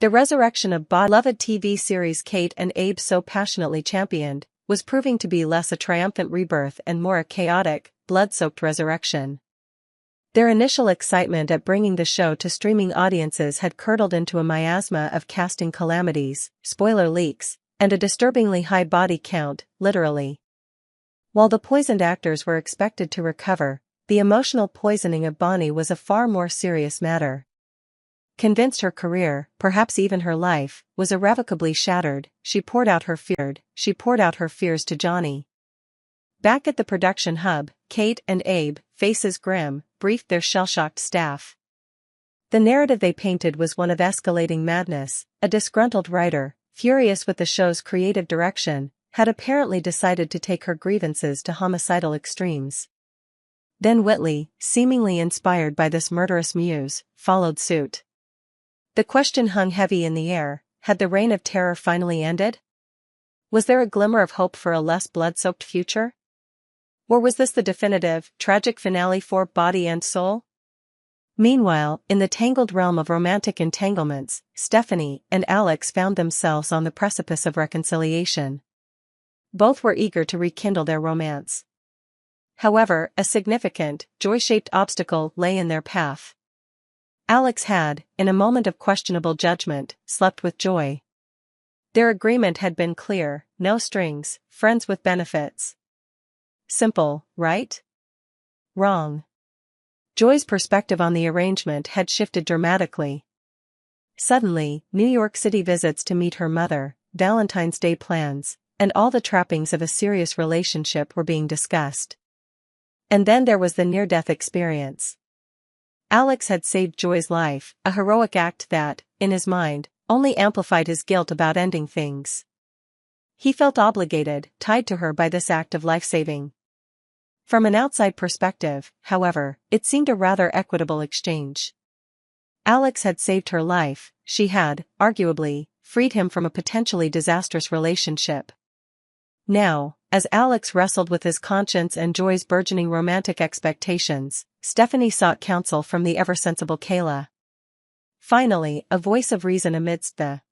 The resurrection of beloved TV series Kate and Abe so passionately championed was proving to be less a triumphant rebirth and more a chaotic, blood-soaked resurrection. Their initial excitement at bringing the show to streaming audiences had curdled into a miasma of casting calamities, spoiler leaks, and a disturbingly high body count, literally. While the poisoned actors were expected to recover, the emotional poisoning of Bonnie was a far more serious matter. Convinced her career, perhaps even her life, was irrevocably shattered, she poured out her fears to Johnny. Back at the production hub, Kate and Abe, faces grim, briefed their shell-shocked staff. The narrative they painted was one of escalating madness. A disgruntled writer, furious with the show's creative direction, had apparently decided to take her grievances to homicidal extremes. Then Whitley, seemingly inspired by this murderous muse, followed suit. The question hung heavy in the air: had the reign of terror finally ended? Was there a glimmer of hope for a less blood-soaked future? Or was this the definitive, tragic finale for body and soul? Meanwhile, in the tangled realm of romantic entanglements, Stephanie and Alex found themselves on the precipice of reconciliation. Both were eager to rekindle their romance. However, a significant, joy-shaped obstacle lay in their path. Alex had, in a moment of questionable judgment, slept with Joy. Their agreement had been clear: no strings, friends with benefits. Simple, right? Wrong. Joy's perspective on the arrangement had shifted dramatically. Suddenly, New York City visits to meet her mother, Valentine's Day plans, and all the trappings of a serious relationship were being discussed. And then there was the near-death experience. Alex had saved Joy's life, a heroic act that, in his mind, only amplified his guilt about ending things. He felt obligated, tied to her by this act of life-saving. From an outside perspective, however, it seemed a rather equitable exchange. Alex had saved her life, she had, arguably, freed him from a potentially disastrous relationship. Now, as Alex wrestled with his conscience and Joy's burgeoning romantic expectations, Stephanie sought counsel from the ever-sensible Kayla. Finally, a voice of reason amidst the